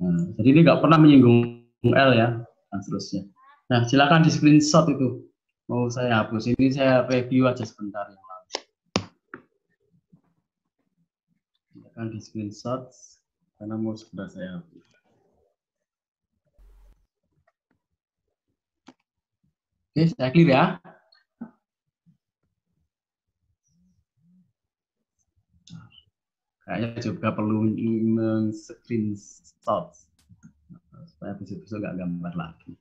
Nah, jadi ini nggak pernah menyinggung L ya, dan seterusnya. Nah, silakan di screenshot itu. Mau saya hapus, ini saya review aja sebentar yang lalu. Silakan di screenshot, karena mau sebentar saya hapus. Oke, saya clear ya. Kayaknya juga perlu men-screenshot supaya besok-besok nggak gambar lagi.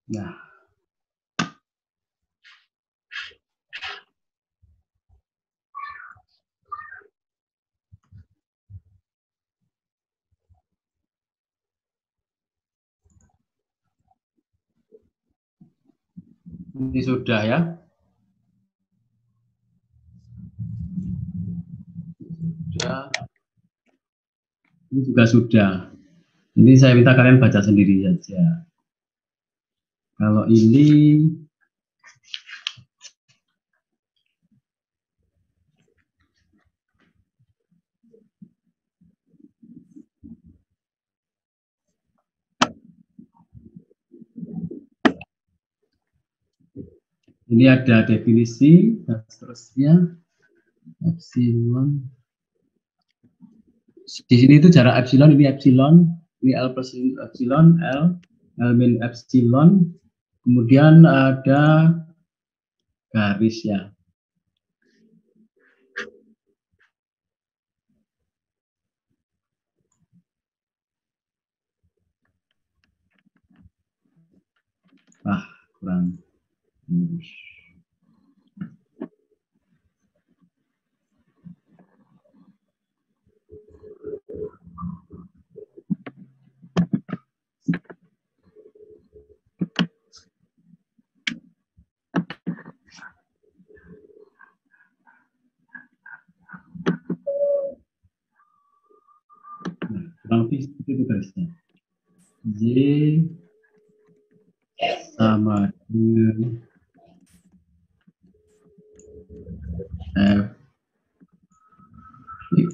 Nah, ini sudah ya. Sudah. Ini juga sudah. Ini saya minta kalian baca sendiri saja. Kalau ini ada definisi dan seterusnya. Epsilon. Di sini itu jarak epsilon, ini L plus epsilon, L min epsilon, kemudian ada garis ya. Kurang. Kurang lebih seperti itu garisnya. Y sama dengan F X.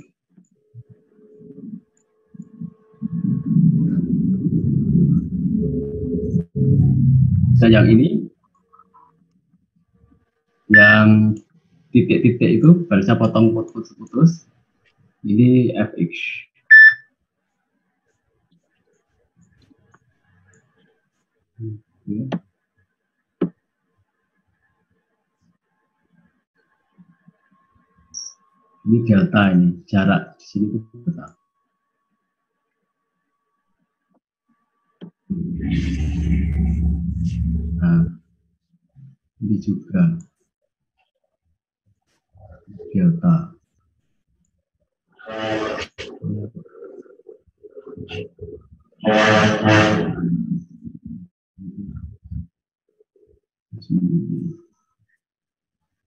Dan yang ini, yang titik-titik itu garisnya potong putus-putus, ini Fx. Ini delta, ini jarak di sini itu delta. Nah, ini juga delta.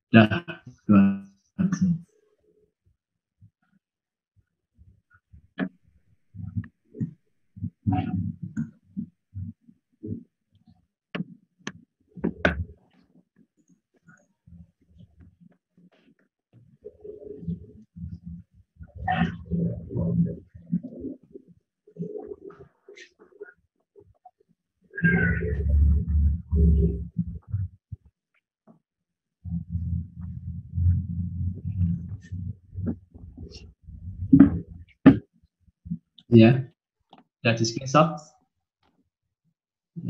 Dah, ya, sudah di screenshot.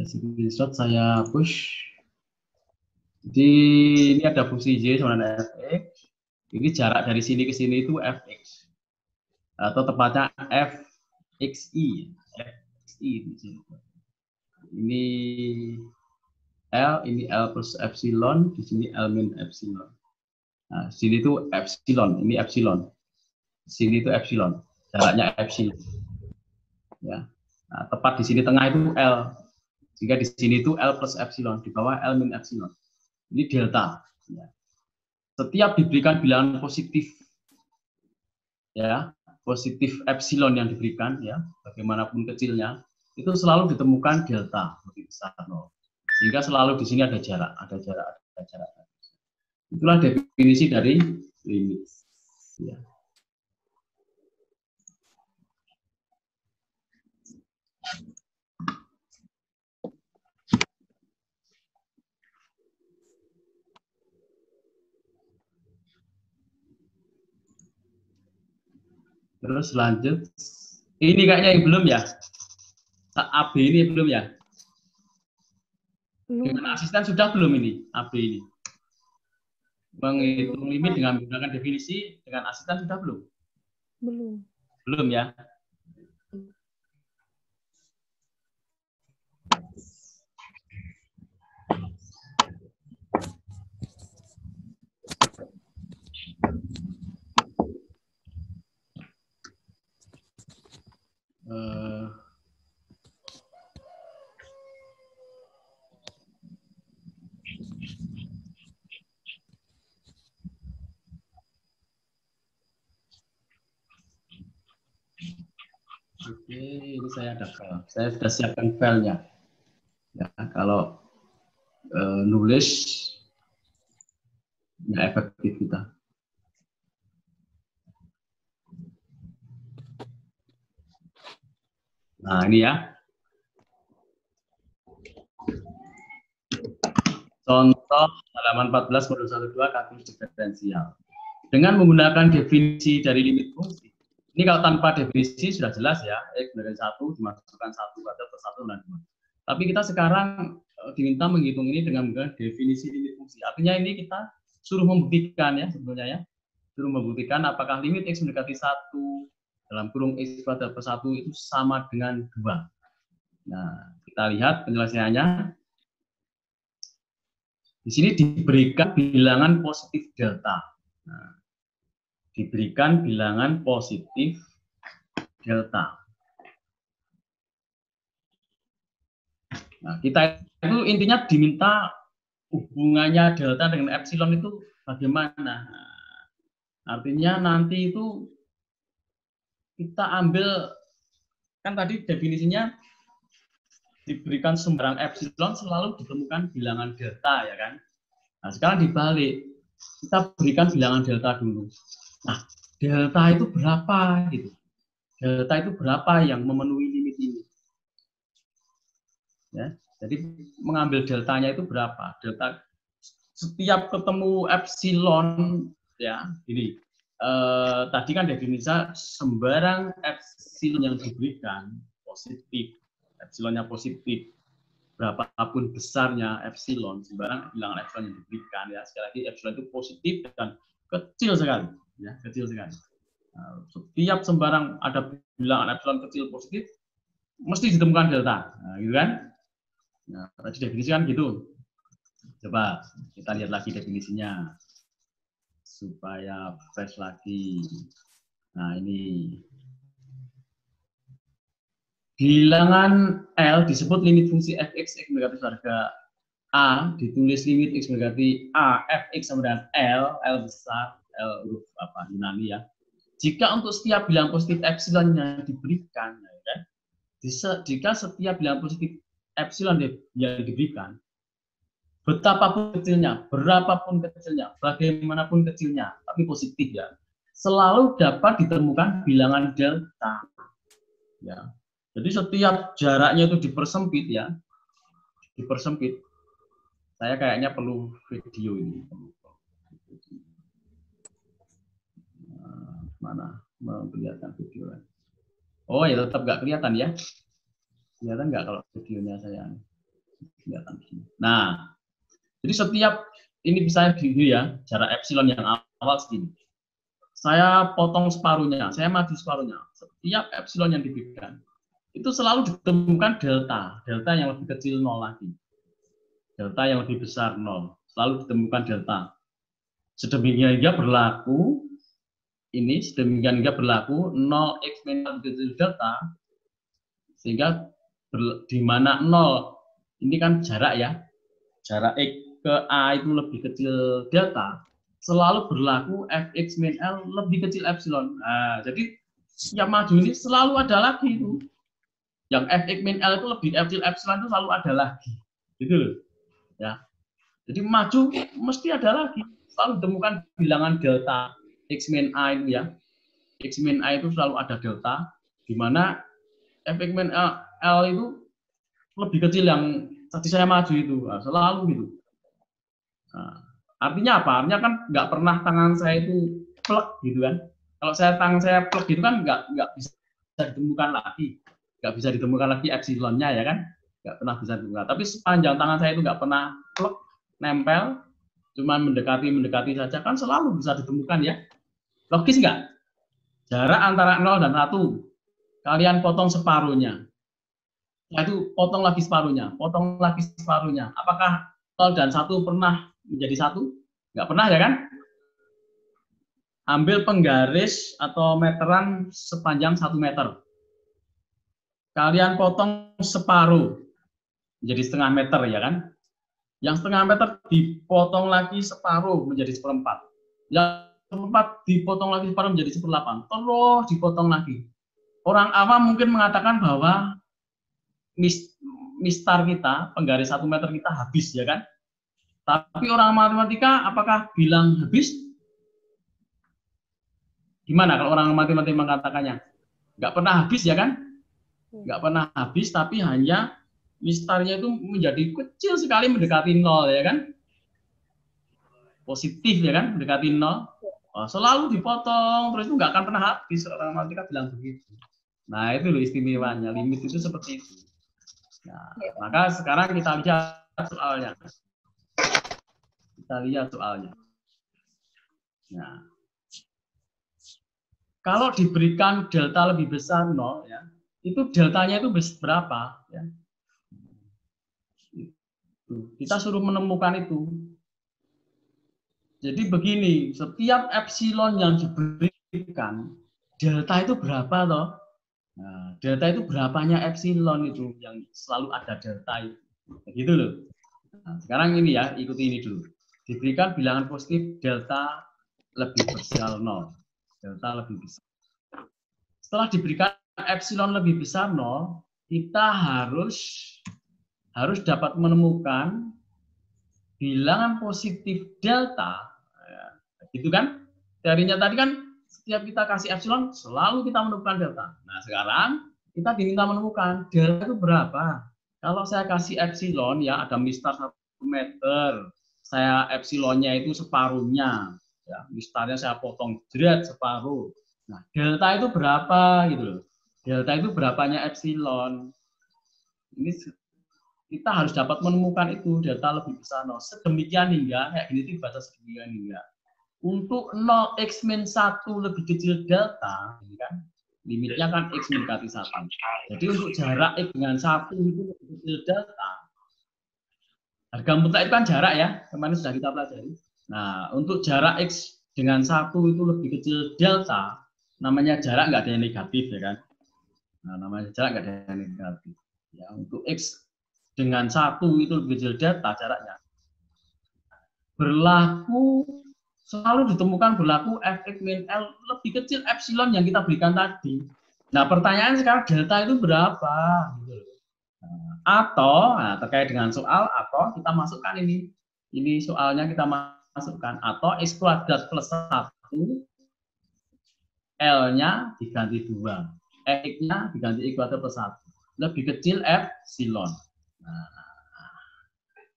Screenshot saya push. Jadi ini ada fungsi Y sama dengan Fx. Ini jarak dari sini ke sini itu Fx. Atau tepatnya Fxi. Fxi di sini. Ini L, ini L plus epsilon, di sini L min epsilon. Nah, sini itu epsilon, ini epsilon. Sini itu epsilon. jaraknya epsilon. Ya. Nah, tepat di sini tengah itu L. Jika di sini itu L plus epsilon, di bawah L min epsilon. Ini delta. Ya. Setiap diberikan bilangan positif, ya, positif epsilon yang diberikan, ya, bagaimanapun kecilnya, itu selalu ditemukan delta lebih besar 0. Sehingga selalu di sini ada jarak, ada jarak. Itulah definisi dari limit. Ya. Terus lanjut. Ini kayaknya yang belum ya. AB ini belum ya. Dengan asisten sudah belum ini AB ini. Menghitung limit dengan menggunakan definisi dengan asisten sudah belum? Belum. Belum ya. Oke, ini saya ada file. Saya sudah siapkan filenya. Ya, kalau nulis nggak efektif kita. Nah, ini ya. Contoh halaman 14 modul 12 kalkulus diferensial. Dengan menggunakan definisi dari limit fungsi. Ini kalau tanpa definisi sudah jelas ya, X dari 1 dimasukkan 1 atau 1 dan 2. Tapi kita sekarang diminta menghitung ini dengan menggunakan definisi limit fungsi. Artinya ini kita suruh membuktikan ya sebetulnya ya. Suruh membuktikan apakah limit X mendekati 1 dalam kurung X kuadrat per 1 itu sama dengan 2. Nah, kita lihat penyelesaiannya. Di sini diberikan bilangan positif delta. Nah, diberikan bilangan positif delta. Nah, kita itu intinya diminta hubungannya delta dengan epsilon itu bagaimana. Nah, artinya nanti itu kita ambil, kan tadi definisinya diberikan sembarang epsilon selalu ditemukan bilangan delta ya kan. Nah, sekarang dibalik, kita berikan bilangan delta dulu. Nah, delta itu berapa gitu. Delta itu berapa yang memenuhi limit ini. Ya, jadi mengambil deltanya itu berapa? Delta setiap ketemu epsilon ya, ini tadi kan definisi sembarang epsilon yang diberikan positif, epsilonnya positif, berapapun besarnya epsilon, sembarang bilangan epsilon yang diberikan ya, sekali lagi epsilon itu positif dan kecil sekali, ya kecil sekali. Nah, setiap sembarang ada bilangan epsilon kecil positif, mesti ditemukan delta, nah, gitu kan? Nah, tadi definisi kan gitu. Coba kita lihat lagi definisinya supaya fresh lagi. Nah, ini bilangan L disebut limit fungsi fx x mendekati harga A, ditulis limit x mendekati A, fx sama dengan L besar, L huruf apa Yunani ya. Jika untuk setiap bilangan positif epsilon yang diberikan, ya kan? Jika setiap bilangan positif epsilon yang diberikan, betapapun kecilnya, berapapun kecilnya, bagaimanapun kecilnya, tapi positif ya, selalu dapat ditemukan bilangan delta. Ya. Jadi setiap jaraknya itu dipersempit ya, dipersempit. Saya kayaknya perlu video ini. Mana kelihatan video? Oh ya tetap nggak kelihatan ya. Kelihatan nggak kalau videonya saya kelihatan. Nah, jadi setiap ini bisa gini ya, jarak epsilon yang awal segini. Saya potong separuhnya, saya maju separuhnya. Setiap epsilon yang diberikan, itu selalu ditemukan delta. Delta yang lebih kecil 0 lagi. Delta yang lebih besar 0. Selalu ditemukan delta. Sedemikian hingga berlaku ini sedemikian hingga berlaku 0x min L lebih kecil delta, sehingga di mana 0 ini kan jarak ya, jarak X ke A itu lebih kecil delta, selalu berlaku fx min L lebih kecil epsilon. Nah, jadi yang maju ini selalu ada lagi itu. Yang fx min L itu lebih kecil epsilon itu selalu ada lagi. Gitu loh. Ya. Jadi maju mesti ada lagi. Selalu ditemukan bilangan delta x min A itu ya. X min A itu selalu ada delta, di mana fx min L itu lebih kecil yang tadi saya maju itu. Nah, selalu gitu. Nah, artinya apa? Artinya kan nggak pernah tangan saya itu plek gitu kan. Kalau tangan saya plek gitu kan nggak bisa ditemukan lagi. Nggak bisa ditemukan lagi epsilonnya ya kan. Nggak pernah bisa ditemukan. Tapi sepanjang tangan saya itu nggak pernah plek, nempel, cuma mendekati saja kan selalu bisa ditemukan ya. Logis nggak? Jarak antara 0 dan 1. Kalian potong separuhnya. Nah, itu potong lagi separuhnya, potong lagi separuhnya. Apakah 0 dan 1 pernah menjadi 1? Nggak pernah ya kan? Ambil penggaris atau meteran sepanjang 1 meter. Kalian potong separuh, menjadi setengah meter ya kan? Yang setengah meter dipotong lagi separuh menjadi seperempat. Yang seperempat dipotong lagi separuh menjadi seperdelapan. Terus dipotong lagi. Orang awam mungkin mengatakan bahwa mistar kita, penggaris 1 meter kita habis ya kan? Tapi orang matematika apakah bilang habis? Gimana kalau orang matematika mengatakannya? Nggak pernah habis ya kan? Nggak pernah habis, tapi hanya mistarnya itu menjadi kecil sekali mendekati 0 ya kan? Positif ya kan? Mendekati 0. Oh, selalu dipotong, terus itu nggak akan pernah habis. Orang matematika bilang begitu. Nah itu loh istimewanya, limit itu seperti itu. Nah, maka sekarang kita lihat soalnya. Kita lihat soalnya. Nah, kalau diberikan delta lebih besar 0 ya, itu deltanya itu berapa ya? Kita suruh menemukan itu. Jadi begini, setiap epsilon yang diberikan, delta itu berapa toh? Nah, delta itu berapanya epsilon itu yang selalu ada delta itu. Begitu loh. Nah, sekarang ini ya, ikuti ini dulu. Diberikan bilangan positif delta lebih besar 0. Delta lebih besar. Setelah diberikan epsilon lebih besar 0, kita harus dapat menemukan bilangan positif delta. Gitu kan? Teorinya tadi kan setiap kita kasih epsilon selalu kita menemukan delta. Nah, sekarang kita diminta menemukan delta itu berapa. Kalau saya kasih epsilon ya ada mistar 1 meter, saya epsilonnya itu separuhnya, ya mistarnya saya potong jerat separuh. Nah, delta itu berapa gitu loh. Delta itu berapanya epsilon. Ini kita harus dapat menemukan itu delta lebih besar 0. Sedemikian hingga kayak gini itu batas sedemikian hingga untuk 0x min 1 lebih kecil delta, ini kan limitnya kan x mendekati 1. Jadi untuk jarak x dengan 1 itu lebih kecil delta. Harga mutlak itu kan jarak ya, kemarin sudah kita pelajari. Nah, untuk jarak x dengan 1 itu lebih kecil delta, namanya jarak nggak ada yang negatif ya kan. Nah, namanya jarak nggak ada yang negatif. Ya, untuk x dengan 1 itu lebih kecil delta jaraknya. Berlaku selalu ditemukan berlaku fx min L lebih kecil epsilon yang kita berikan tadi. Nah, pertanyaan sekarang delta itu berapa? Atau terkait dengan soal atau kita masukkan ini soalnya kita masukkan atau x kuadrat plus 1 L-nya diganti 2, x-nya diganti x kuadrat plus 1 lebih kecil epsilon. Nah,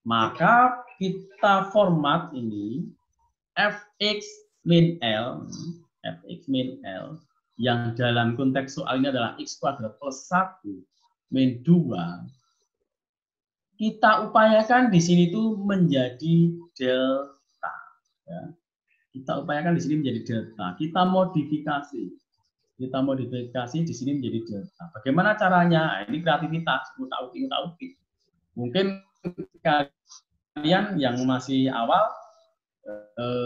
maka kita format ini fx min L yang dalam konteks soal ini adalah x kuadrat plus 1 min 2, kita upayakan di sini tuh menjadi delta. Ya. Kita upayakan di sini menjadi delta. Kita modifikasi di sini menjadi delta. Bagaimana caranya? Ini kreativitas, utak-utik. Mungkin kalian yang masih awal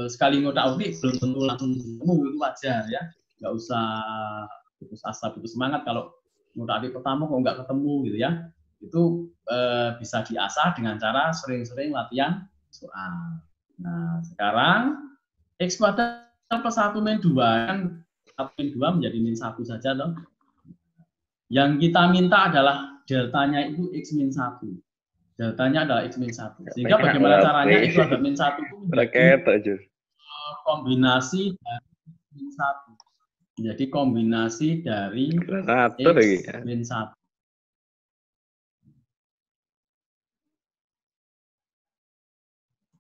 sekali ngotak-atik belum tentu langsung ketemu, itu wajar ya. Nggak usah putus asa, putus semangat kalau ngotak-atik pertama kok nggak ketemu gitu ya. Itu bisa diasah dengan cara sering-sering latihan soal. Nah, sekarang X kuadrat plus 1 min 2 kan 1 min 2 menjadi min 1 saja toh. Yang kita minta adalah deltanya itu X min 1. Deltanya adalah X min 1. Sehingga bagaimana caranya X kuadrat min 1 itu menjadi kombinasi dari min 1. Jadi kombinasi dari X min 1.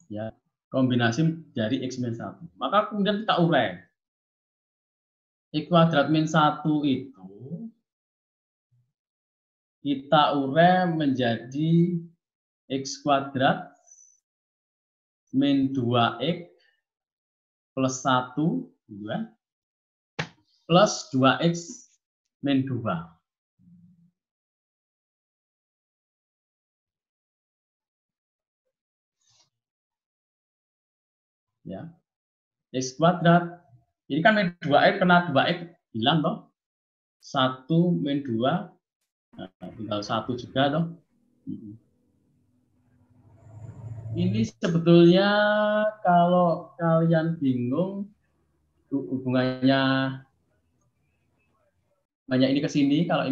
Ya, kombinasi dari X min 1. Maka kemudian kita urai. X kuadrat min 1 itu kita urai menjadi X kuadrat min 2X plus 1 gitu kan, plus 2X min 2. Ya. X kuadrat. Ini kan min 2X kena 2X hilang toh. 1 min 2 nah, tinggal 1 juga toh. Ini sebetulnya kalau kalian bingung hubungannya banyak ini ke sini, kalau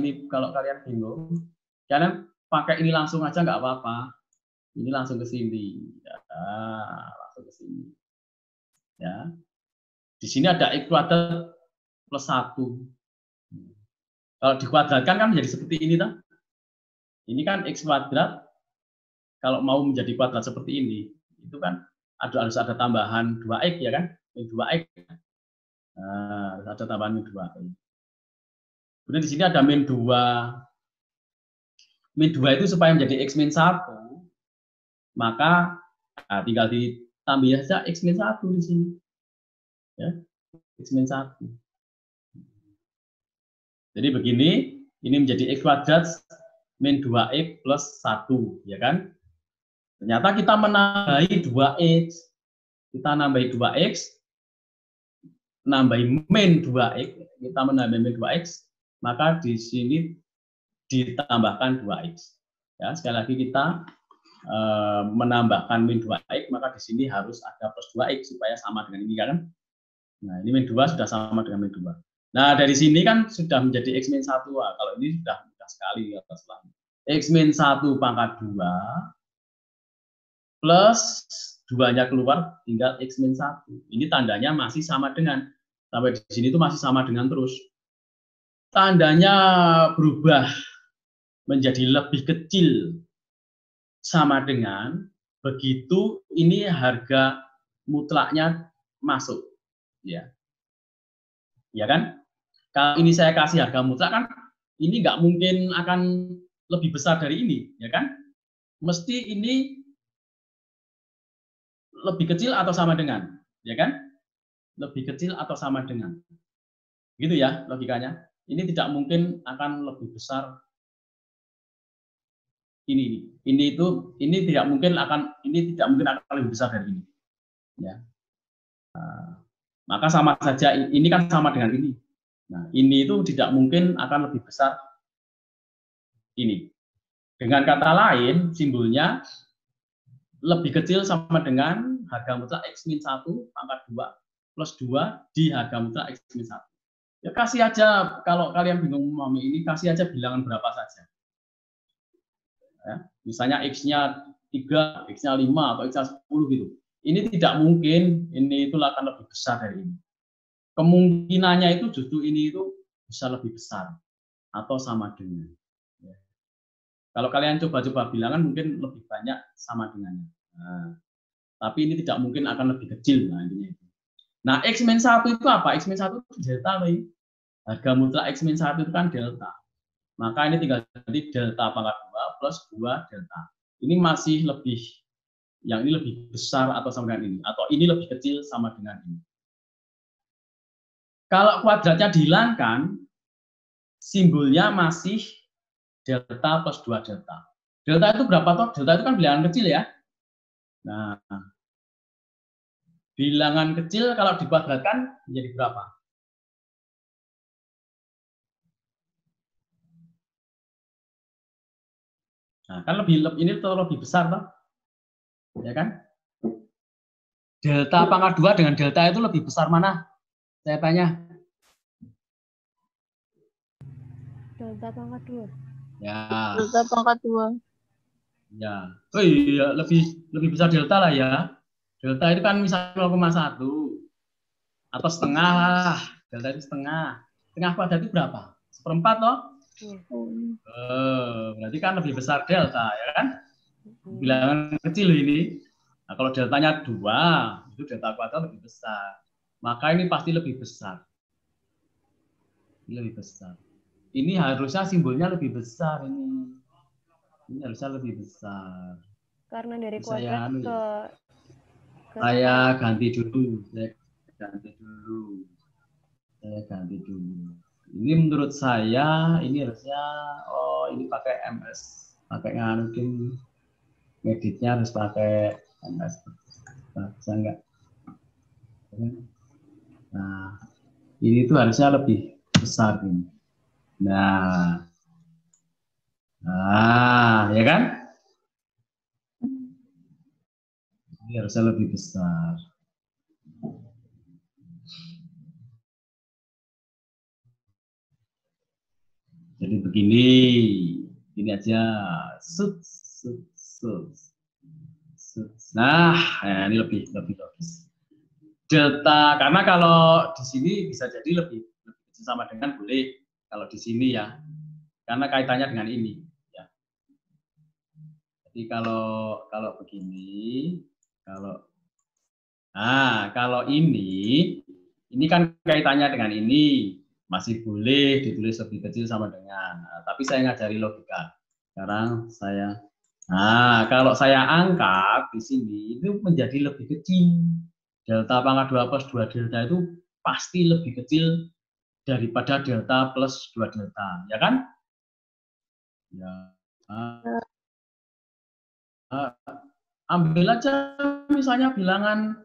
kalian bingung, kalian pakai ini langsung aja nggak apa-apa. Ini langsung ke sini. Ya, langsung ke sini. Ya. Di sini ada X kuadrat plus 1. Kalau dikuadratkan kan menjadi seperti ini toh. Ini kan X kuadrat kalau mau menjadi kuadrat seperti ini, itu kan harus ada tambahan 2X ya kan? 2X. Nah, harus ada tambahan 2X. Kemudian di sini ada min 2. Min 2 itu supaya menjadi X min 1, maka tinggal ditambah saja X min 1 di sini. Ya, X min 1. Jadi begini, ini menjadi X kuadrat min 2X plus 1, ya kan? Ternyata kita menambahi 2X. Kita nambahi 2X, nambahi min 2X, kita menambah min 2X, maka di sini ditambahkan 2X. Ya, sekali lagi kita menambahkan min 2X, maka di sini harus ada plus 2X supaya sama dengan ini kan. Nah, ini min 2 sudah sama dengan min 2. Nah, dari sini kan sudah menjadi X min 1. Kalau ini sudah mudah sekali ya, setelah X min 1 pangkat 2 plus 2-nya keluar tinggal X min 1. Ini tandanya masih sama dengan, sampai di sini itu masih sama dengan terus. Tandanya berubah menjadi lebih kecil sama dengan begitu ini harga mutlaknya masuk. Ya. Ya kan? Kalau ini saya kasih harga mutlak kan ini nggak mungkin akan lebih besar dari ini, ya kan? Mesti ini lebih kecil atau sama dengan, ya kan? Lebih kecil atau sama dengan. Gitu ya logikanya. Ini tidak mungkin akan lebih besar ini. Ini tidak mungkin akan lebih besar dari ini. Ya. Maka sama saja ini kan sama dengan ini. Nah, ini itu tidak mungkin akan lebih besar ini. Dengan kata lain, simbolnya lebih kecil sama dengan harga mutlak X min 1 pangkat 2 plus 2 di harga mutlak X min 1. Ya kasih aja, kalau kalian bingung memahami ini, kasih aja bilangan berapa saja. Ya, misalnya X-nya 3, X-nya 5, atau X-nya 10 gitu. Ini tidak mungkin, ini itu akan lebih besar dari ini. Kemungkinannya itu justru ini itu bisa lebih besar atau sama dengan. Ya. Kalau kalian coba-coba bilangan mungkin lebih banyak sama dengannya. Nah, tapi ini tidak mungkin akan lebih kecil. Nah, intinya itu. Nah, X min 1 itu apa? X min 1 itu delta. Harga mutlak X min 1 itu kan delta. Maka ini tinggal ganti delta pangkat 2 plus 2 delta. Ini masih lebih, yang ini lebih besar atau sama dengan ini. Atau ini lebih kecil sama dengan ini. Kalau kuadratnya dihilangkan, simbolnya masih delta plus 2 delta. Delta itu berapa toh? Delta itu kan bilangan kecil ya. Nah, Bilangan kecil kalau dikuadratkan menjadi berapa? Nah, kan ini tuh lebih besar, toh? Ya kan? Delta pangkat 2 dengan delta itu lebih besar mana? Saya tanya. Delta pangkat 2. Ya. Delta pangkat 2. Ya. Oh iya, lebih besar delta lah ya. Delta itu kan misalnya 0,1 atau setengah lah. Delta itu setengah. Setengah kuadrat itu berapa? 1/4 toh? Berarti kan lebih besar delta, ya kan? Bilangan kecil ini. Nah, kalau deltanya 2, itu delta kuadrat lebih besar. Maka ini pasti lebih besar. Ini lebih besar. Ini harusnya simbolnya lebih besar ini. Ini harusnya lebih besar. Karena dari kuadrat ke saya ganti dulu. Saya ganti dulu. Ini menurut saya ini harusnya ini pakai MS, pakai nganukin ngeditnya harus pakai MS. Bisa enggak? Nah, ini tuh harusnya lebih besar ini. Nah, ya kan? Ini harusnya lebih besar. Jadi begini, ini aja. Nah, ini lebih logis. Delta, karena kalau di sini bisa jadi lebih sama dengan boleh kalau di sini ya, karena kaitannya dengan ini. Ya. Jadi kalau begini, kalau ini kan kaitannya dengan ini, masih boleh ditulis lebih kecil sama dengan. Nah, tapi saya ngajari logika. Sekarang saya, kalau saya angkat di sini itu menjadi lebih kecil. Delta pangkat 2 plus 2 delta itu pasti lebih kecil daripada delta plus 2 delta, ya kan? Ya. Ambil aja misalnya bilangan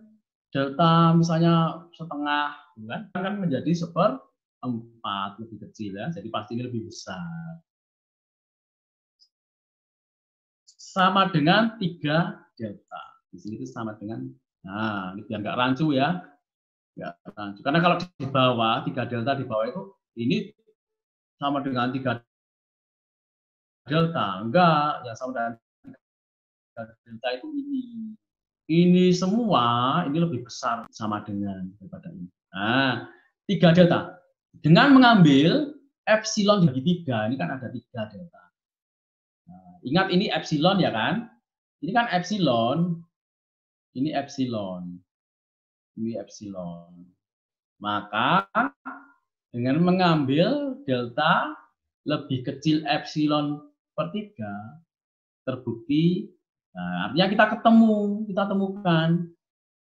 delta misalnya setengah, kan menjadi 1/4 lebih kecil ya, jadi pasti ini lebih besar. Sama dengan 3 delta. Di sini itu sama dengan, ini biar nggak rancu ya. Nggak rancu. Karena kalau di bawah, 3 delta di bawah itu, ini sama dengan 3 delta. Enggak, yang sama dengan 3 delta itu ini. Ini semua, ini lebih besar sama dengan daripada ini. 3 delta. Dengan mengambil epsilon bagi 3, ini kan ada 3 delta. Ingat ini epsilon ya kan? Ini kan epsilon, ini epsilon, ini epsilon. Maka dengan mengambil delta lebih kecil epsilon per 3, terbukti, artinya kita temukan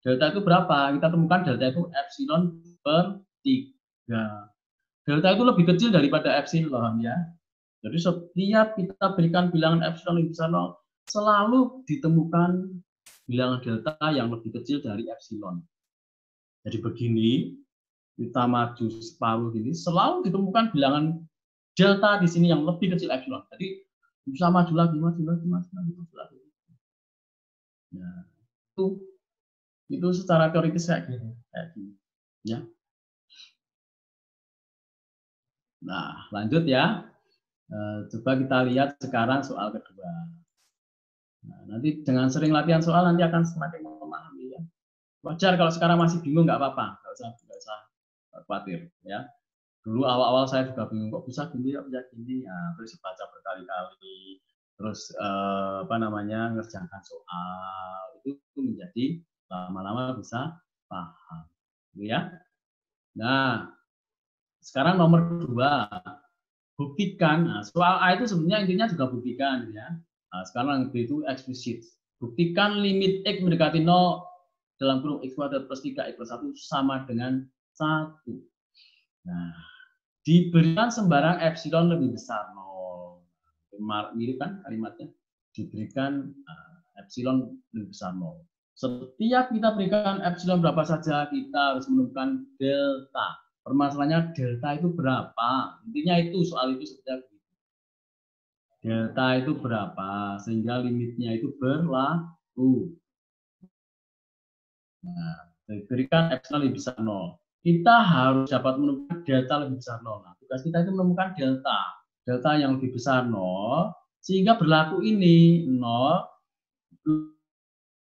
delta itu berapa? Kita temukan delta itu epsilon per 3. Delta itu lebih kecil daripada epsilon ya. Jadi setiap kita berikan bilangan epsilon lebih besar 0, selalu ditemukan bilangan delta yang lebih kecil dari epsilon. Jadi begini, kita maju separuh ini, selalu ditemukan bilangan delta di sini yang lebih kecil epsilon. Jadi bisa maju lagi. Nah, itu secara teoritis kayak gini. Ya. Nah, lanjut ya. Coba kita lihat sekarang soal kedua. Nah, nanti dengan sering latihan soal nanti akan semakin memahami ya. Wajar kalau sekarang masih bingung, nggak apa-apa, nggak usah khawatir ya. Dulu awal-awal saya juga bingung, kok bisa gini, terus baca berkali-kali, terus ngerjakan soal itu menjadi lama-lama bisa paham, ya. Nah, sekarang nomor 2, buktikan. Nah, soal A itu sebenarnya intinya juga buktikan ya. Nah, sekarang B itu eksplisit. Buktikan limit X mendekati 0 dalam kurung X kuadrat plus 3 X plus 1 sama dengan 1. Nah, diberikan sembarang epsilon lebih besar 0. Mirip kan kalimatnya? Diberikan epsilon lebih besar 0. Setiap kita berikan epsilon berapa saja, kita harus menemukan delta. Permasalahannya delta itu berapa? Intinya itu, soal itu seperti itu. Delta itu berapa, sehingga limitnya itu berlaku. Nah, diberikan epsilon lebih besar 0. Kita harus dapat menemukan delta lebih besar 0. Nah, tugas kita itu menemukan delta. Delta yang lebih besar 0, sehingga berlaku ini 0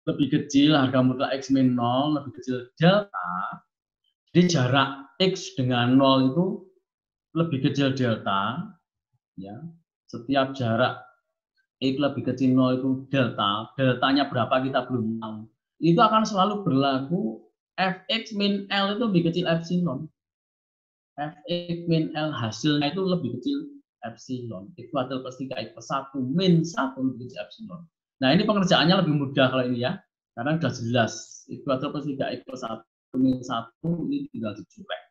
lebih kecil, harga mutlak X min 0 lebih kecil delta. Jadi jarak X dengan 0 itu lebih kecil delta. Ya. Setiap jarak X lebih kecil 0 itu delta. Deltanya berapa kita belum tahu. Itu akan selalu berlaku Fx min L itu lebih kecil epsilon. Fx min L hasilnya itu lebih kecil epsilon. Ekuator plus 3x+1 min 1 lebih kecil epsilon. Nah, ini pengerjaannya lebih mudah kalau ini ya. Karena sudah jelas. Ekuator plus 3x+1 min 1 ini tinggal dicoret.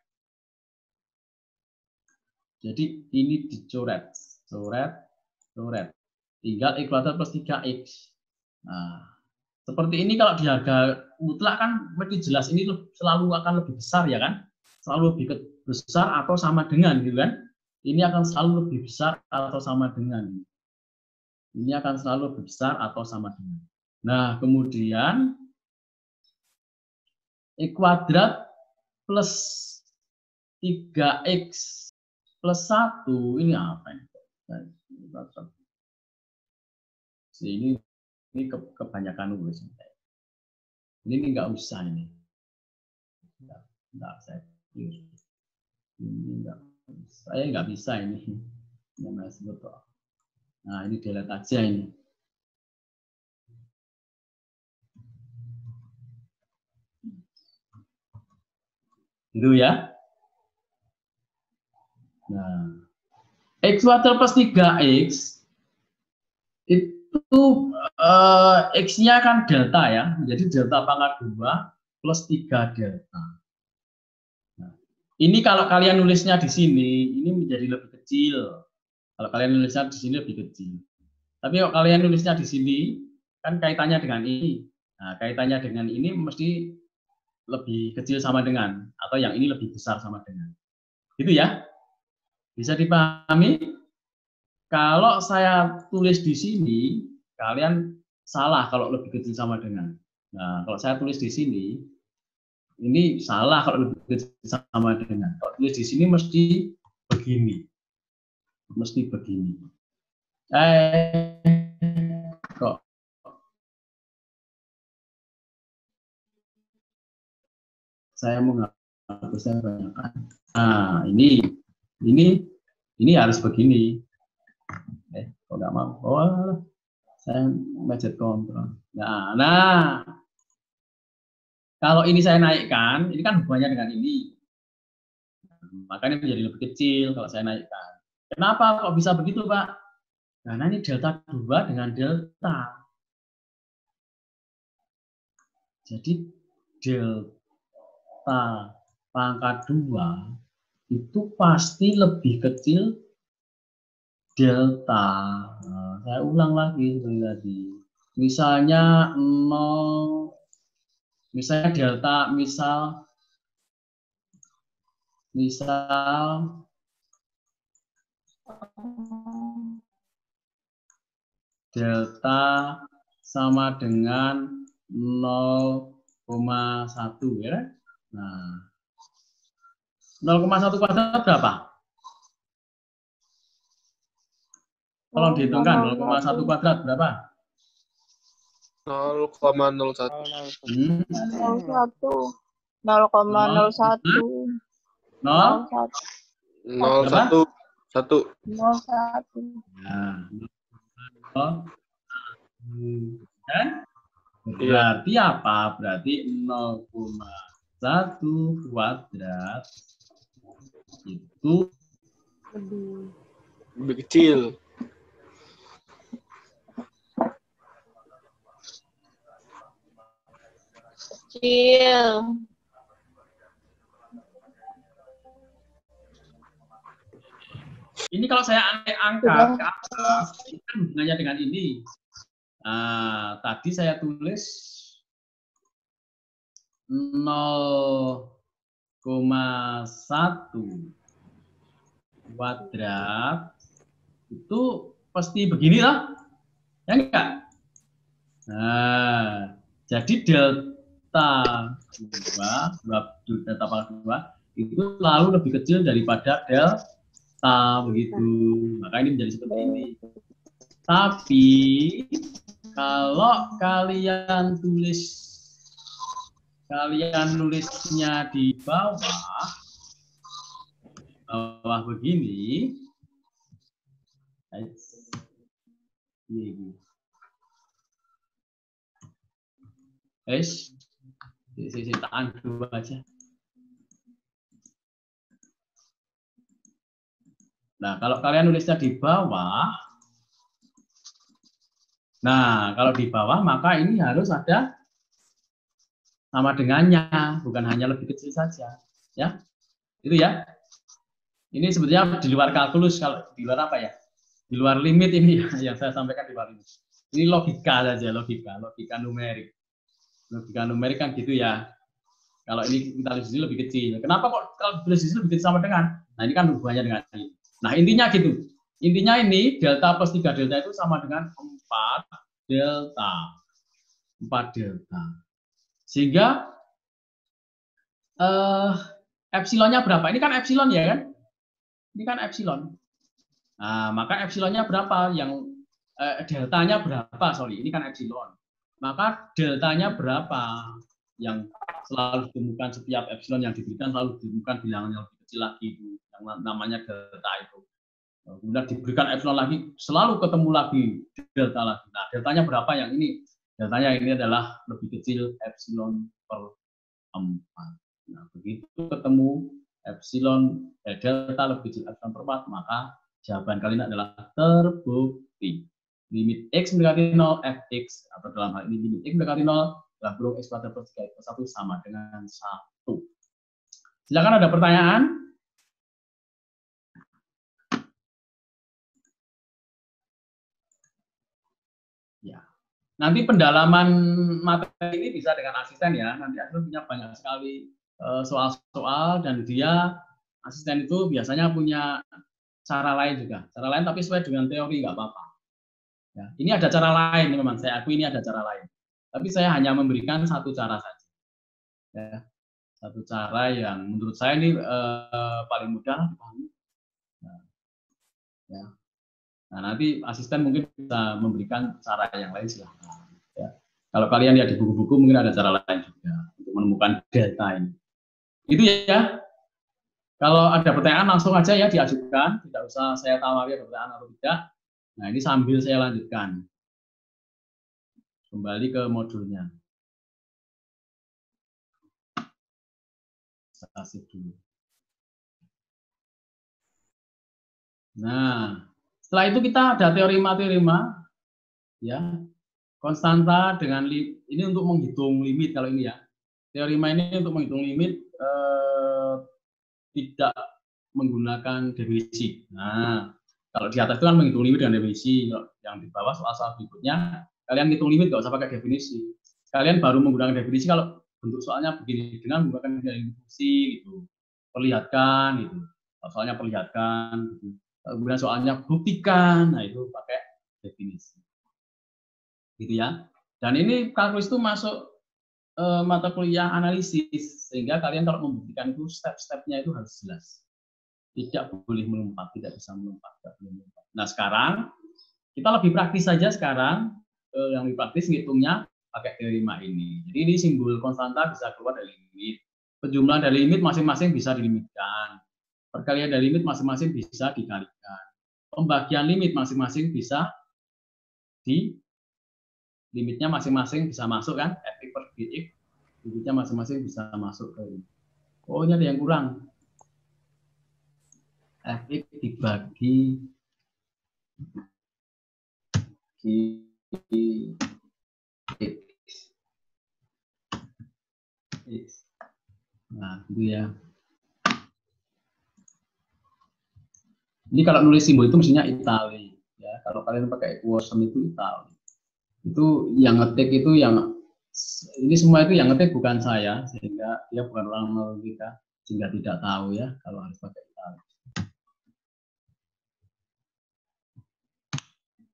Jadi ini dicoret. Coret. Tinggal ekuator plus 3x. Nah, seperti ini kalau di harga mutlak kan mesti jelas ini selalu akan lebih besar ya kan? Selalu lebih besar atau sama dengan gitu kan? Ini akan selalu lebih besar atau sama dengan. Ini akan selalu lebih besar atau sama dengan. Nah, kemudian X kuadrat plus 3x plus 1 ini apa ini? Ini kebanyakan nulis. Ini nggak usah ini. Nggak saya. Ini saya nggak bisa ini. Nah, ini delete aja ini. Gitu ya. Nah, X kuadrat plus 3x itu X-nya kan delta ya. Jadi delta pangkat 2 plus 3 delta. Nah, ini kalau kalian nulisnya di sini, ini menjadi lebih kecil. Kalau kalian nulisnya di sini lebih kecil. Tapi kalau kalian nulisnya di sini, kan kaitannya dengan ini. Nah, kaitannya dengan ini mesti lebih kecil sama dengan, atau yang ini lebih besar sama dengan. Gitu ya. Bisa dipahami? Kalau saya tulis di sini, kalian salah kalau lebih kecil sama dengan. Nah, kalau saya tulis di sini, ini salah kalau lebih kecil sama dengan. Kalau tulis di sini mesti begini. Mesti begini. Kok saya mau menghapusnya banyak. Nah, ini harus begini. Kok nggak mau? Oh, saya budget kontrol. Nah, kalau ini saya naikkan, ini kan hubungannya dengan ini. Makanya menjadi lebih kecil kalau saya naikkan. Kenapa kok bisa begitu, Pak? Karena ini delta 2 dengan delta. Jadi delta pangkat 2 itu pasti lebih kecil delta. Nah, saya ulang lagi tadi. Misalnya 0, misalnya delta, misal delta sama dengan 0,1 ya. Nah, 0,1 kuadrat berapa? Tolong dihitungkan 0,1 kuadrat berapa? 0,01. 0,01. 01. Kan? Berarti apa? Berarti 0,1 kuadrat itu lebih kecil. Ini kalau saya angkat ke atas, itu hubungannya dengan ini. Nah, tadi saya tulis 0,1 kuadrat itu pasti begini lah, ya enggak? Nah, jadi delta 2, delta pangkat 2 itu selalu lebih kecil daripada delta, begitu. Maka ini menjadi seperti ini. Tapi kalau kalian nulisnya di bawah begini, saya tahan dulu aja. Nah, kalau kalian nulisnya di bawah, kalau di bawah maka ini harus ada sama dengannya, bukan hanya lebih kecil saja, ya. Itu ya. Ini sebetulnya di luar kalkulus, kalau di luar apa ya? Di luar limit ini yang saya sampaikan di luar limit. Ini logika saja, logika numerik. Logika numerik kan gitu ya. Kalau ini kita tulis lebih kecil. Kenapa kok kalau tulis lebih kecil sama dengan? Nah, ini kan hubungannya dengan ini. Nah, intinya gitu. Intinya ini delta plus 3 delta itu sama dengan 4 delta. 4 delta. Sehingga epsilonnya berapa? Ini kan epsilon ya kan? Ini kan epsilon. Nah, maka epsilonnya berapa? Yang deltanya berapa? Sorry, ini kan epsilon. Maka deltanya berapa? Yang selalu ditemukan setiap epsilon yang diberikan selalu ditemukan bilangan yang lebih kecil lagi itu, yang namanya delta itu. Kemudian diberikan epsilon lagi, selalu ketemu lagi delta lagi. Nah, deltanya berapa yang ini? Deltanya ini adalah lebih kecil epsilon per 4. Nah, begitu ketemu epsilon delta lebih kecil epsilon per 4, maka jawaban kalian adalah terbukti. Limit x mendekati 0 fx, atau dalam hal ini limit x mendekati 0 dalam kurung x kuadrat plus 3 plus 1 sama dengan 1. Silakan ada pertanyaan? Ya. Nanti pendalaman materi ini bisa dengan asisten ya. Nanti asisten punya banyak sekali soal-soal, dan dia asisten itu biasanya punya cara lain juga. Cara lain tapi sesuai dengan teori, nggak apa-apa. Ya, ini ada cara lain, memang saya akui ini ada cara lain. Tapi saya hanya memberikan satu cara saja. Ya, satu cara yang menurut saya ini paling mudah dipahami. Ya. Nah, nanti asisten mungkin bisa memberikan cara yang lain, silahkan. Ya. Kalau kalian lihat di buku-buku mungkin ada cara lain juga untuk menemukan delta ini. Itu ya. Kalau ada pertanyaan langsung aja ya diajukan, tidak usah saya tawari ada pertanyaan atau tidak. Nah, ini sambil saya lanjutkan. Kembali ke modulnya. Saya save dulu. Nah, setelah itu kita ada teorema-teorema, ya, konstanta dengan ini untuk menghitung limit kalau ini ya. Teorema ini untuk menghitung limit tidak menggunakan definisi. Nah, kalau di atas itu kan menghitung limit dengan definisi, yang di bawah soal-soal berikutnya kalian hitung limit nggak usah pakai definisi. Kalian baru menggunakan definisi kalau bentuk soalnya begini dengan menggunakan definisi gitu. Perlihatkan gitu. Soalnya perlihatkan gitu. Kemudian soalnya buktikan, nah itu pakai definisi. Gitu ya. Dan ini kalkulus itu masuk mata kuliah analisis, sehingga kalian kalau membuktikan itu step-stepnya itu harus jelas. Tidak boleh melompat, tidak bisa melompat, tidak boleh melompat. Nah, sekarang kita lebih praktis saja sekarang. Yang lebih praktis ngitungnya pakai teorema ini. Jadi ini simbol konstanta bisa keluar dari limit. Penjumlahan dari limit masing-masing bisa dilimitkan. Perkalian dari limit masing-masing bisa dikalikan. Pembagian limit masing-masing bisa limitnya masing-masing bisa masuk kan, fx per dx, limitnya masing-masing bisa masuk ke ini. Oh, ini ada yang kurang. Fx dibagi x. Nah, itu ya. Ini kalau nulis simbol itu mestinya italic ya. Kalau kalian pakai equation itu italic. Itu yang ngetik itu yang Ini semua itu yang ngetik bukan saya, sehingga dia bukan orang matematika, sehingga tidak tahu ya kalau harus pakai italic.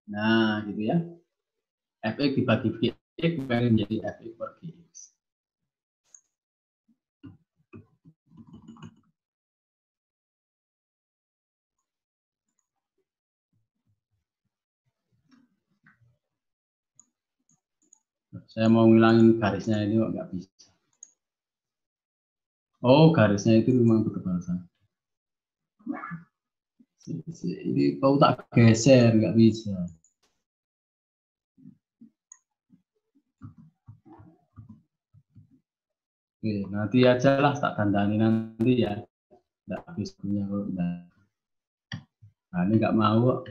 Nah, gitu ya. Fx dibagi Gx menjadi Fx per Gx. Saya mau ngilangin garisnya ini kok nggak bisa. Oh, garisnya itu memang bertebal satu. Ini kau tak geser, nggak bisa. Oke, nanti aja lah tak dandani nanti ya. Nggak habis punya kalau enggak. Nah, ini nggak mau.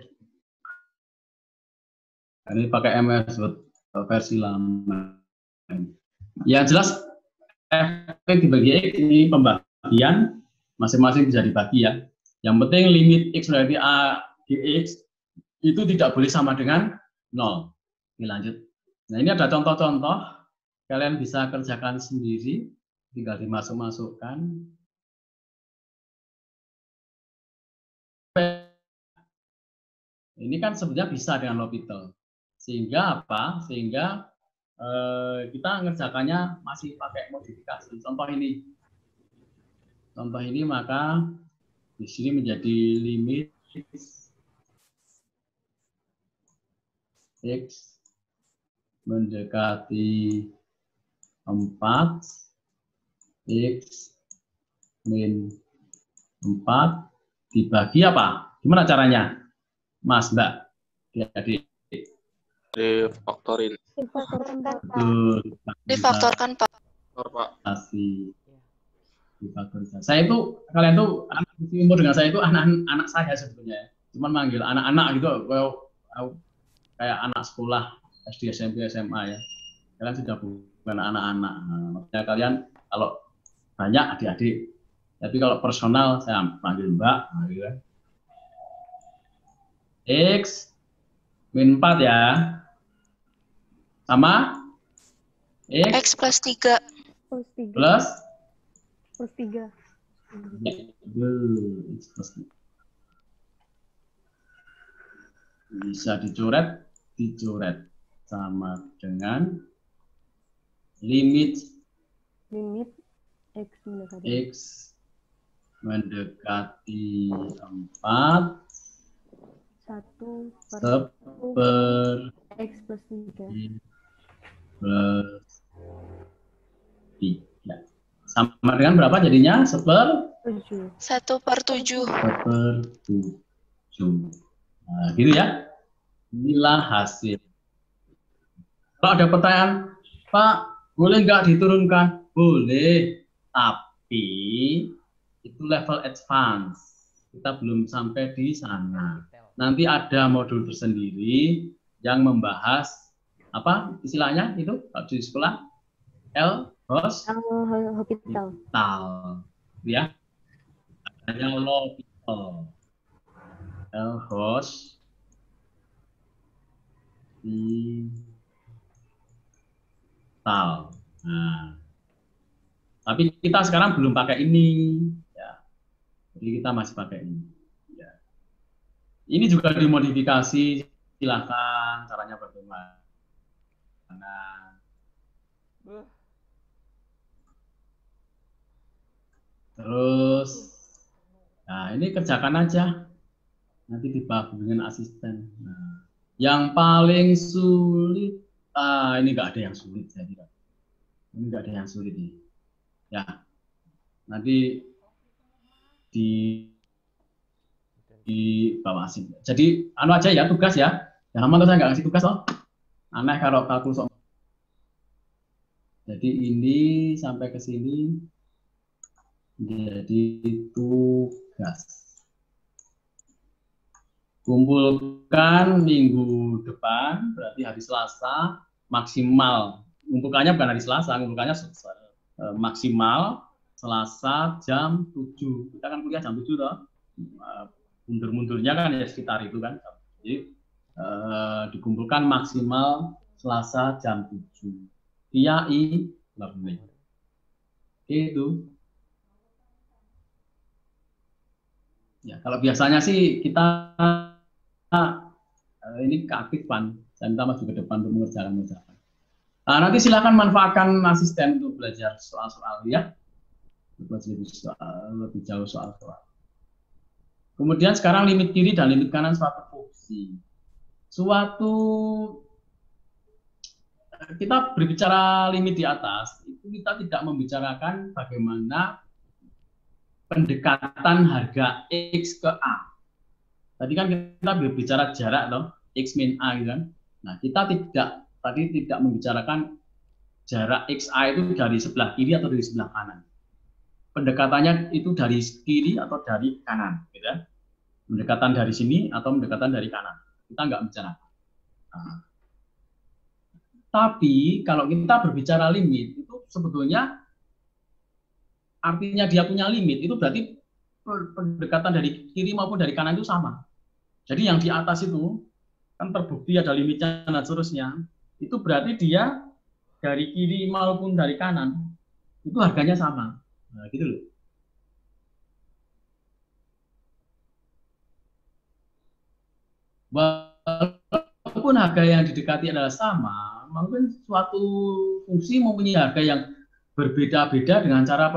Ini pakai MS versi lama. Yang jelas Fx dibagi X ini pembagian masing-masing bisa dibagi ya. Yang penting limit X dari A dx itu tidak boleh sama dengan 0. Ini lanjut. Nah, ini ada contoh-contoh. Kalian bisa kerjakan sendiri. Tinggal dimasuk-masukkan. Ini kan sebenarnya bisa dengan L'Hopital. Sehingga apa? Sehingga kita ngerjakannya masih pakai modifikasi. Contoh ini. Contoh ini maka di sini menjadi limit X mendekati 4 X min 4 dibagi apa? Gimana caranya? Mas, Mbak? Jadi Difaktorin. Difaktorkan, Pak. Pak. Difaktorisasi. Saya itu, kalian tuh anak umur dengan saya itu anak saya sebetulnya. Cuman manggil anak-anak gitu, kayak anak sekolah SD, SMP, SMA ya. Kalian sudah bukan anak-anak. Nah, maksudnya kalian kalau banyak adik-adik, tapi kalau personal saya panggil Mbak. Gitu kan. X min 4 ya. Sama X plus 3. Plus Plus 3. Bisa dicoret sama dengan limit X mendekati 4 per X plus 3. Plus 3. Sama dengan berapa jadinya? 1/7. 1/7. 1/7. Nah, gitu ya. Inilah hasil. Kalau ada pertanyaan, Pak, boleh nggak diturunkan? Boleh, tapi itu level advance. Kita belum sampai di sana. Nanti ada modul tersendiri yang membahas apa istilahnya itu di sekolah L'Hopital. Ya, adanya L'Hopital. L'Hospital. Nah, tapi kita sekarang belum pakai ini, ya. Jadi kita masih pakai ini. Ya. Ini juga dimodifikasi, silahkan caranya bagaimana. Terus, nah ini kerjakan aja, nanti dibahas dengan asisten. Nah, yang paling sulit, ini nggak ada yang sulit saya kira. Ini nggak ada yang sulit nih. Ya, nanti di bawah sini. Jadi, anu aja ya tugas ya. Jangan mau saya nggak kasih tugas loh. Aneh kalau kalkul sok. Jadi ini sampai ke sini jadi tugas. Kumpulkan minggu depan, berarti hari Selasa maksimal. Kumpulkannya bukan hari Selasa, kumpulkannya maksimal Selasa jam 7. Kita kan kuliah jam 7 toh. Mundur-mundurnya kan ya sekitar itu kan. Jadi dikumpulkan maksimal Selasa jam 7. via e-learning. Itu. Ya, kalau biasanya sih kita ini keaktifan, saya minta maju ke depan untuk mengerjakan. Nah, nanti silakan manfaatkan asisten untuk belajar soal-soal ya, lebih jauh soal-soal. Kemudian sekarang limit kiri dan limit kanan suatu fungsi. Kita berbicara limit di atas, itu kita tidak membicarakan bagaimana pendekatan harga X ke A. Tadi kan kita berbicara jarak loh, X min A gitu kan. Nah, kita tidak membicarakan jarak XA itu dari sebelah kiri atau dari sebelah kanan. Pendekatannya itu dari kiri atau dari kanan, gitu kan. Pendekatan dari sini atau pendekatan dari kanan. Kita nggak bicara. Nah, tapi kalau kita berbicara limit, itu sebetulnya artinya dia punya limit, itu berarti pendekatan dari kiri maupun dari kanan itu sama. Jadi yang di atas itu, kan terbukti ada limitnya dan seterusnya, itu berarti dia dari kiri maupun dari kanan, itu harganya sama. Nah, gitu loh. Walaupun harga yang didekati adalah sama, mungkin suatu fungsi mempunyai harga yang berbeda-beda dengan cara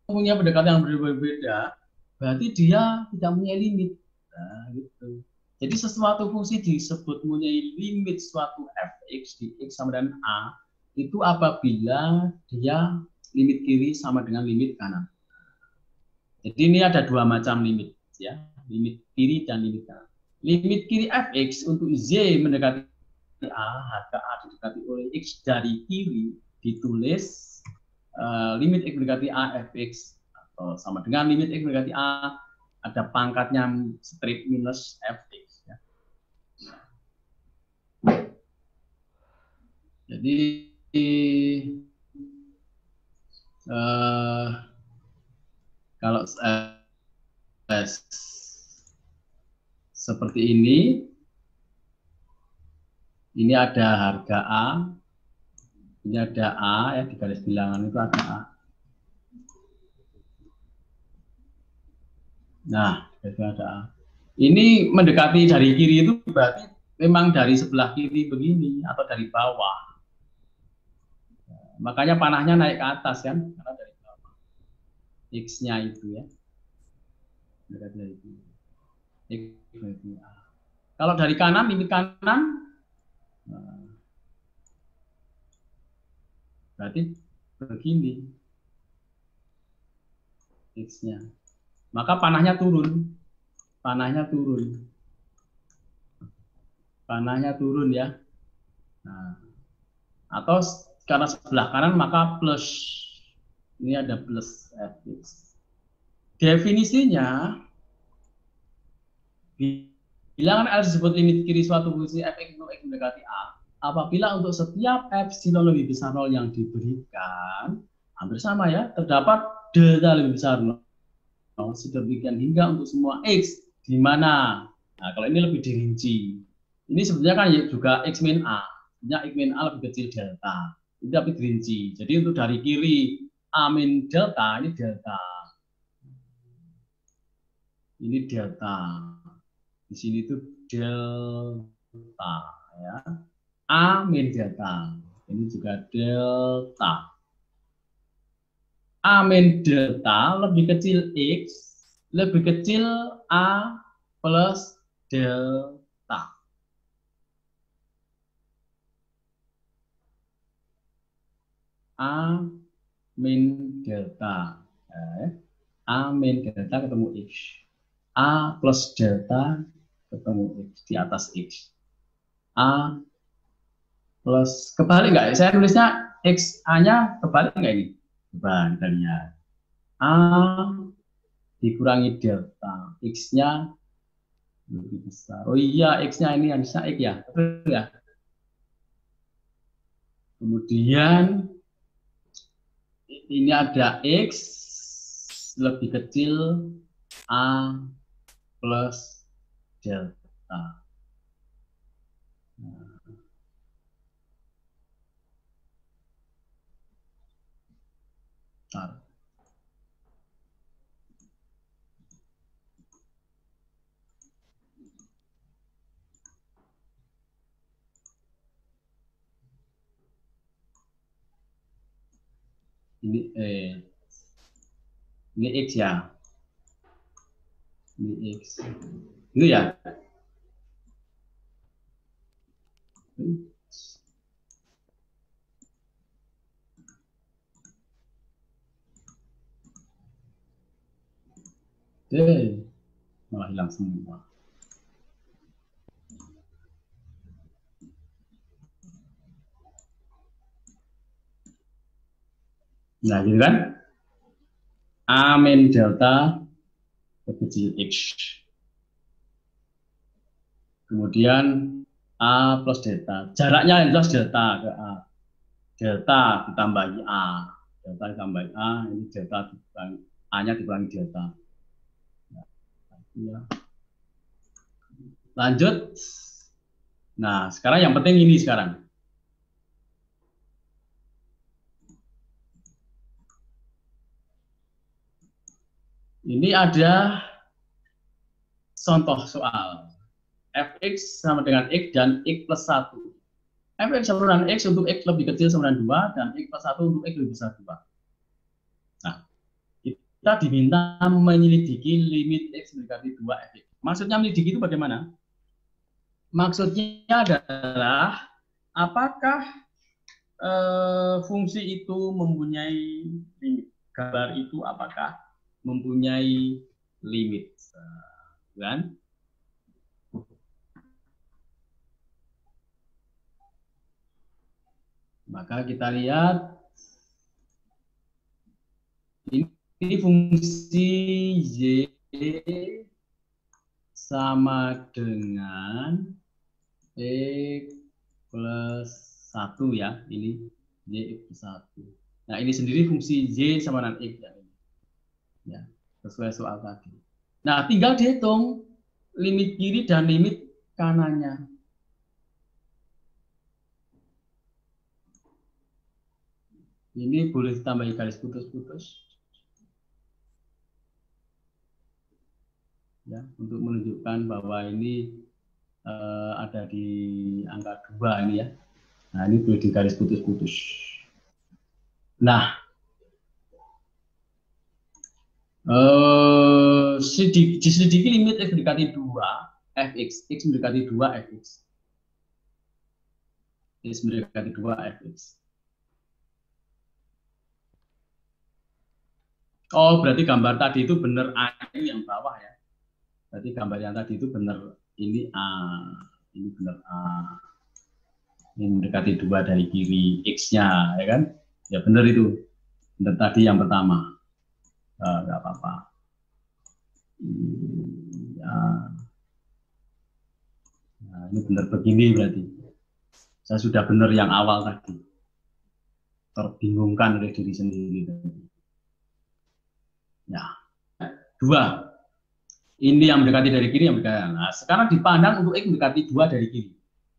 mempunyai pendekatan yang berbeda, berarti dia tidak mempunyai limit. Nah, gitu. Jadi sesuatu fungsi disebut mempunyai limit suatu fx di x sama dengan a, itu apabila dia limit kiri sama dengan limit kanan. Jadi ini ada dua macam limit, ya, limit kiri dan limit kanan. Limit kiri fx untuk z mendekati a, harga a didekati oleh x dari kiri ditulis limit x mendekati a fx atau sama dengan limit x mendekati a ada pangkatnya strip minus fx. Ya. Jadi kalau seperti ini ada harga A, ini ada A ya, di garis bilangan itu ada A. Nah, ada A. Ini mendekati dari kiri itu berarti memang dari sebelah kiri begini atau dari bawah. Makanya panahnya naik ke atas kan, karena dari bawah. X-nya itu ya. Mendekati dari kiri. X berarti A. Kalau dari kanan, limit kanan, berarti begini X-nya. Maka panahnya turun. Panahnya turun ya. Nah, atau karena sebelah kanan maka plus. Ini ada plus fx. Definisinya bilangan L disebut limit kiri suatu fungsi fx untuk x mendekati a apabila untuk setiap epsilon lebih besar 0 yang diberikan hampir sama ya, terdapat delta lebih besar 0 sedemikian hingga untuk semua x di mana. Nah, kalau ini lebih dirinci. Ini sebenarnya kan juga x min a. Sebenarnya x min a lebih kecil delta. Itu tapi dirinci. Jadi untuk dari kiri a min delta, ini delta. Ini delta. Di sini itu delta ya. A min delta. Ini juga delta. A min delta lebih kecil X, lebih kecil A plus delta. A min delta. A min delta ketemu X. A plus delta ketemu X di atas X. A plus kebalik nggak? Saya tulisnya X A-nya kebalik nggak ini? Coba kita lihat. A dikurangi delta. X-nya lebih besar. Oh iya, X-nya ini harusnya X ya. Betul ya? Kemudian ini ada X lebih kecil A plus delta. Bentar. Ini X ya. Ini X. Itu ya. Malah hilang semua. Nah, gitu kan? A min delta kecil X. Kemudian A plus delta. Jaraknya yang jelas delta ke A. Delta ditambahi A. Delta ditambahi A, ini delta dikurangi A-nya dikurangi delta. Ya. Lanjut. Nah, sekarang yang penting ini sekarang. Ini ada contoh soal. Fx sama dengan X dan X plus 1. Fx sama dengan X untuk X lebih kecil sama dengan 2 dan X plus 1 untuk X lebih besar 2. Nah, kita diminta menyelidiki limit X mendekati 2 Fx. Maksudnya menyelidiki itu bagaimana? Maksudnya adalah apakah fungsi itu mempunyai limit. Gambar itu apakah mempunyai limit. Kan? Maka kita lihat ini fungsi Y sama dengan X plus 1 ya, ini Y plus 1. Nah, ini sendiri fungsi Y sama dengan X ya, ya, sesuai soal tadi. Nah, tinggal dihitung limit kiri dan limit kanannya. Ini boleh ditambahi garis putus-putus. Ya, untuk menunjukkan bahwa ini ada di angka 2 ini ya. Nah, ini boleh di garis putus-putus. Nah, diselidiki limit X mendekati 2 Fx, X mendekati 2 Fx. X mendekati 2 Fx. Oh, berarti gambar tadi itu benar A ini yang bawah ya. Berarti gambar yang tadi itu benar, ini A, ini benar A. Ini mendekati 2 dari kiri X-nya, ya kan? Ya benar itu. Benar tadi yang pertama. Nggak apa-apa. Ya. Nah, ini benar begini berarti. Saya sudah benar yang awal tadi. Terbingungkan oleh diri sendiri tadi. Ya, 2. Ini yang mendekati dari kiri, yang mendekati. Nah, sekarang dipandang untuk X mendekati 2 dari kiri.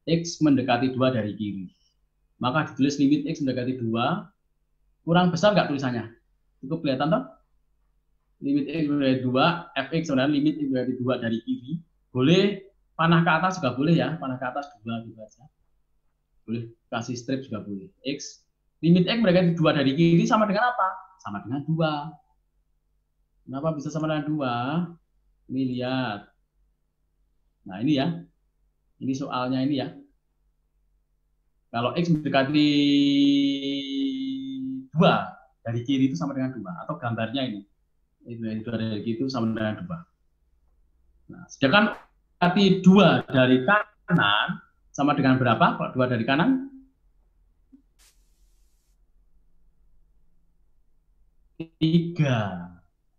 X mendekati 2 dari kiri. Maka ditulis limit X mendekati 2. Kurang besar nggak tulisannya? Cukup kelihatan toh? Limit X mendekati 2, Fx sebenarnya limit X mendekati 2 dari kiri. Boleh panah ke atas juga boleh ya, panah ke atas 2 gitu aja. Boleh kasih strip juga boleh. X, limit X mendekati 2 dari kiri sama dengan apa? Sama dengan 2. Kenapa bisa sama dengan 2? Ini lihat. Nah, ini ya. Ini soalnya ini ya. Kalau X mendekati 2 dari kiri itu sama dengan 2. Atau gambarnya ini. Itu dari kiri itu sama dengan 2. Nah, sedangkan mendekati 2 dari kanan sama dengan berapa? Kalau 2 dari kanan? 3.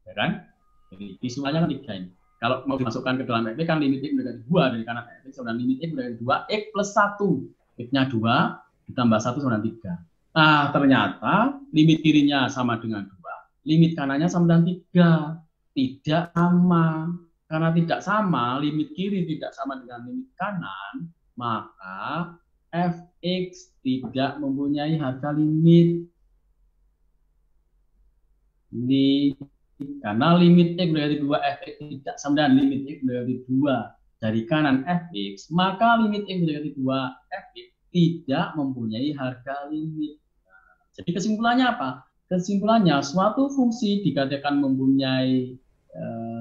Ya kan? Jadi visualnya kan 3 ini. Kalau mau dimasukkan ke dalam Fx kan limit X mendekati 2 dari kanan Fx sama limit X mendekati 2 X plus 1. X-nya 2 ditambah 1 sama dengan 3. Nah, ternyata limit kirinya sama dengan 2. Limit kanannya sama dengan 3. Tidak sama. Karena tidak sama, limit kiri tidak sama dengan limit kanan, maka Fx tidak mempunyai harga limit. Ini karena limit X dari 2 fx tidak sama dengan limit X dari 2 dari kanan fx, maka limit X dari 2 fx tidak mempunyai harga limit. Jadi kesimpulannya apa? Kesimpulannya suatu fungsi dikatakan mempunyai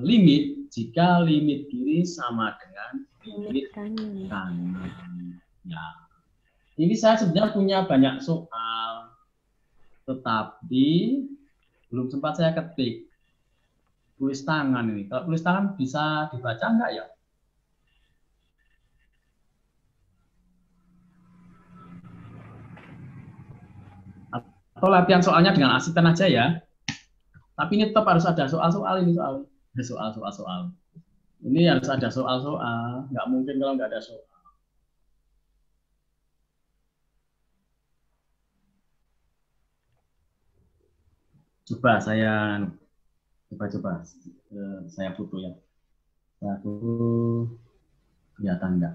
limit jika limit kiri sama dengan limit kanan. Ya. Ini saya sebenarnya punya banyak soal, tetapi belum sempat saya ketik. Tulis tangan ini. Kalau tulis tangan bisa dibaca enggak ya? Atau latihan soalnya dengan asisten aja ya. Tapi ini tetap harus ada soal-soal ini soal-soal. Ini harus ada soal-soal. Nggak mungkin kalau nggak ada soal. Coba saya foto ya. Saya foto kelihatan enggak?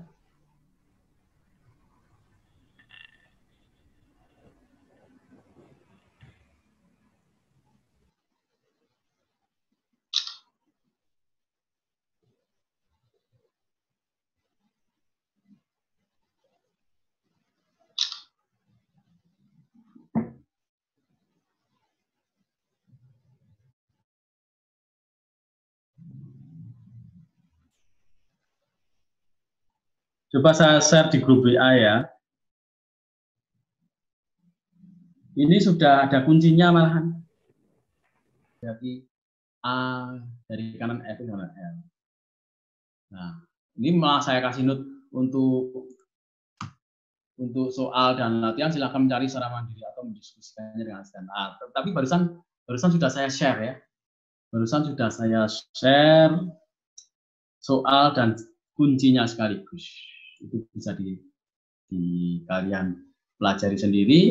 Coba saya share di grup WA ya. Ini sudah ada kuncinya malahan. Jadi A dari kanan F ke kanan L. Nah, ini malah saya kasih note untuk soal dan latihan. Silakan mencari secara mandiri atau mendiskusikannya dengan asisten. Tapi barusan sudah saya share ya. Barusan sudah saya share soal dan kuncinya sekaligus. Itu bisa di kalian pelajari sendiri.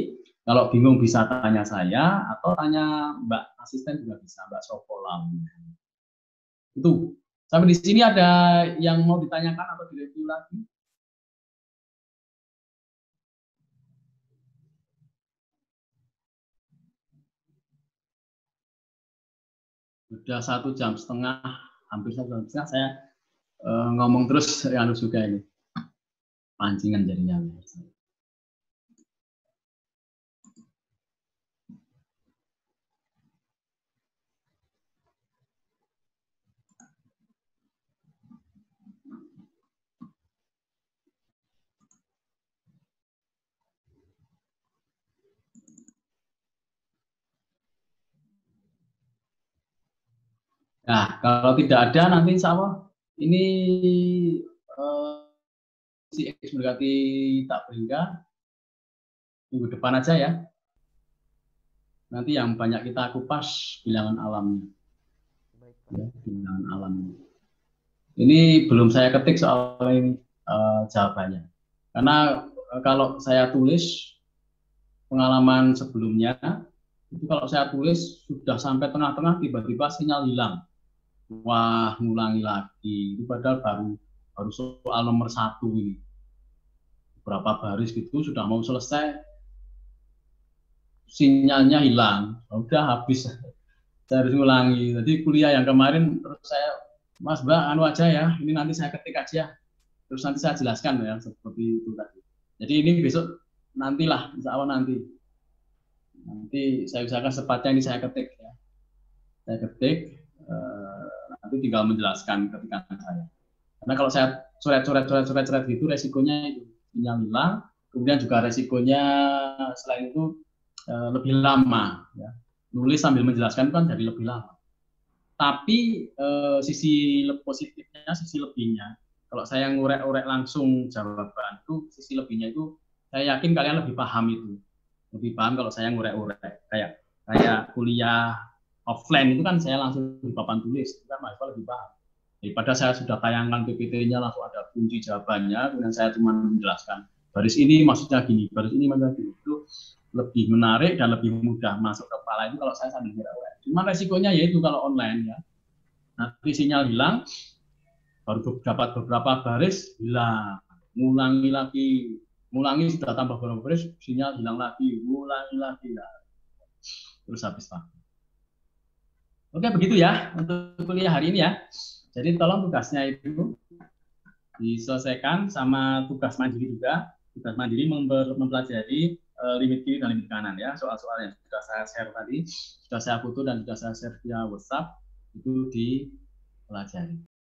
Kalau bingung bisa tanya saya atau tanya Mbak asisten juga bisa, Mbak Sokolam. Itu. Sampai di sini ada yang mau ditanyakan atau direview lagi? Sudah 1,5 jam, hampir 1,5 jam saya ngomong terus yang juga ini. Pancingan jadinya. Nah, kalau tidak ada nanti insya Allah ini si X berarti tak berikan minggu depan aja ya. Nanti yang banyak kita kupas bilangan alamnya. Ya, bilangan alamnya. Ini belum saya ketik soal ini jawabannya. Karena kalau saya tulis pengalaman sebelumnya, itu kalau saya tulis sudah sampai tengah-tengah tiba-tiba sinyal hilang. Wah, ngulangi lagi. Itu padahal baru soal nomor 1 ini. Berapa baris gitu sudah mau selesai, sinyalnya hilang. Udah habis. Saya harus ngulangi. Jadi kuliah yang kemarin terus saya, Mas Mbak, anu aja ya. Ini nanti saya ketik aja. Terus nanti saya jelaskan ya seperti itu tadi. Jadi ini besok nantilah, insya Allah nanti. Nanti saya usahakan sepatnya ini saya ketik ya. Saya ketik. Nanti tinggal menjelaskan ketika saya. Karena kalau saya coret gitu resikonya itu sinyal hilang, kemudian juga resikonya selain itu lebih lama ya. Nulis sambil menjelaskan kan jadi lebih lama. Tapi sisi positifnya, sisi lebihnya, kalau saya ngurek-urek langsung jawaban itu, sisi lebihnya itu saya yakin kalian lebih paham itu. Lebih paham kalau saya ngurek-urek kayak kuliah offline itu kan saya langsung di papan tulis, itu kan mahasiswa lebih paham. Daripada saya sudah tayangkan PPT-nya langsung ada kunci jawabannya, kemudian saya cuma menjelaskan baris ini maksudnya gini, baris ini maksudnya gini, itu lebih menarik dan lebih mudah masuk ke kepala itu kalau saya sambil ngurek-urek. Cuma resikonya yaitu kalau online ya, nanti sinyal hilang, baru dapat beberapa baris hilang, ngulangi sudah tambah beberapa baris, sinyal hilang lagi, ngulangi lagi, ya. Terus habis Pak. Oke, begitu ya untuk kuliah hari ini ya. Jadi tolong tugasnya itu diselesaikan sama tugas mandiri juga. Tugas mandiri mempelajari limit kiri dan limit kanan ya. Soal-soal yang sudah saya share tadi, sudah saya foto dan sudah saya share via WhatsApp itu dipelajari.